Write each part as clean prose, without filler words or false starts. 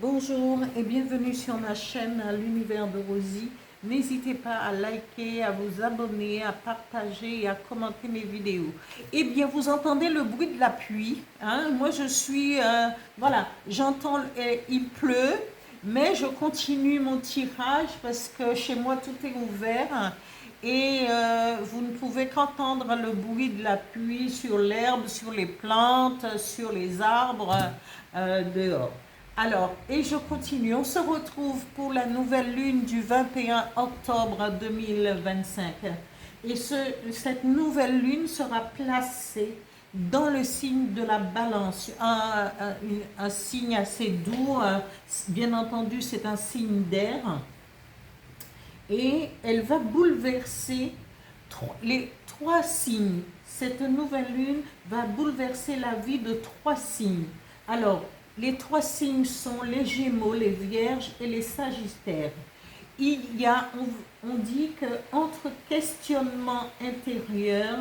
Bonjour et bienvenue sur ma chaîne L'Univers de Rosie. N'hésitez pas à liker, à vous abonner, à partager et à commenter mes vidéos. Eh bien, vous entendez le bruit de la pluie, hein? Moi, je suis... voilà, j'entends, il pleut, mais je continue mon tirage parce que chez moi, tout est ouvert. Et vous ne pouvez qu'entendre le bruit de la pluie sur l'herbe, sur les plantes, sur les arbres dehors. Alors, et je continue, on se retrouve pour la nouvelle lune du 21 octobre 2025. Et cette nouvelle lune sera placée dans le signe de la balance, un signe assez doux, bien entendu c'est un signe d'air, et elle va bouleverser les trois signes. Cette nouvelle lune va bouleverser la vie de trois signes. Alors, les trois signes sont les Gémeaux, les Vierges et les Sagittaires. On dit qu'entre questionnement intérieur,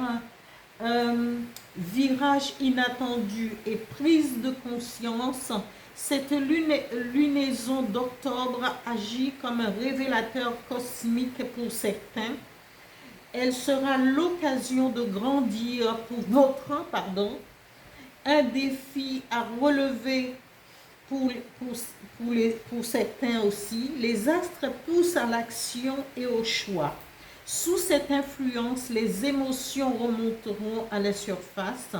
virage inattendu et prise de conscience, cette lunaison d'octobre agit comme un révélateur cosmique pour certains. Elle sera l'occasion de grandir un défi à relever pour certains aussi. Les astres poussent à l'action et au choix. Sous cette influence, les émotions remonteront à la surface,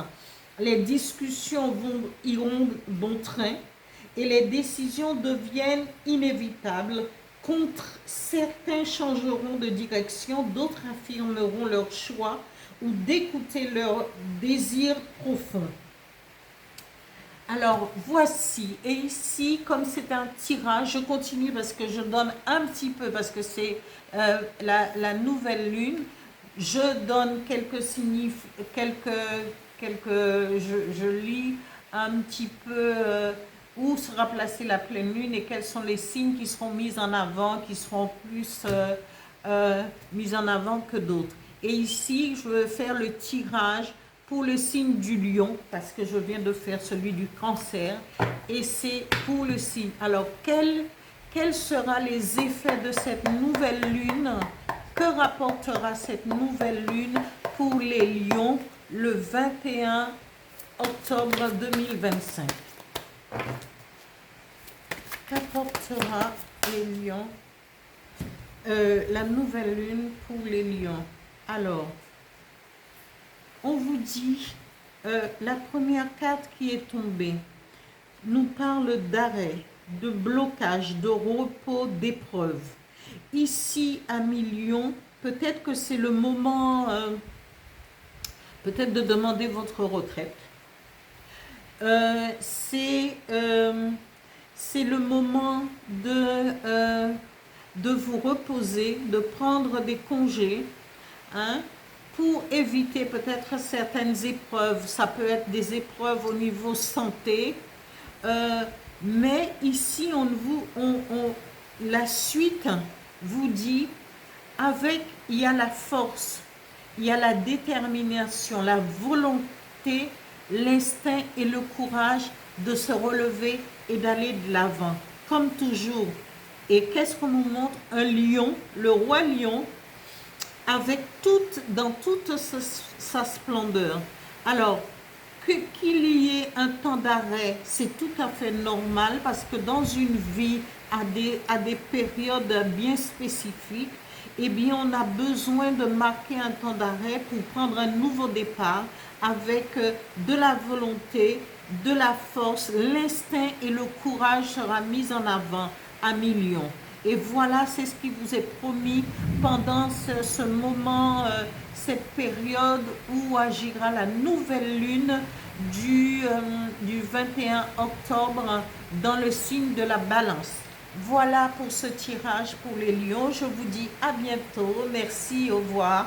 les discussions iront bon train et les décisions deviennent inévitables. Certains changeront de direction, d'autres affirmeront leur choix ou d'écouter leur désir profond. Alors voici, et ici comme c'est un tirage, je continue parce que je donne un petit peu, parce que c'est la nouvelle lune, je donne je lis un petit peu où sera placée la pleine lune et quels sont les signes qui seront mis en avant, qui seront plus mis en avant que d'autres. Et ici, je vais faire le tirage pour le signe du lion, parce que je viens de faire celui du cancer, et c'est pour le signe. Alors, quels seront les effets de cette nouvelle lune? Que rapportera cette nouvelle lune pour les lions le 21 octobre 2025? Qu'apportera les lions, la nouvelle lune pour les lions? Alors, on vous dit, la première carte qui est tombée nous parle d'arrêt, de blocage, de repos, d'épreuve. Ici, à Lion, peut-être que c'est le moment, peut-être de demander votre retraite. C'est le moment de vous reposer, de prendre des congés, hein, pour éviter peut-être certaines épreuves. Ça peut être des épreuves au niveau santé, mais ici la suite vous dit, il y a la force, il y a la détermination, la volonté, l'instinct et le courage de se relever et d'aller de l'avant, comme toujours. Et qu'est-ce qu'on nous montre? Un lion, le roi lion, dans toute sa splendeur. Alors, qu'il y ait un temps d'arrêt, c'est tout à fait normal, parce que dans une vie, à des périodes bien spécifiques, eh bien, on a besoin de marquer un temps d'arrêt pour prendre un nouveau départ avec de la volonté, de la force, l'instinct et le courage sera mis en avant à millions. Et voilà, c'est ce qui vous est promis pendant ce moment, cette période où agira la nouvelle lune du 21 octobre dans le signe de la balance. Voilà pour ce tirage pour les lions. Je vous dis à bientôt. Merci, au revoir.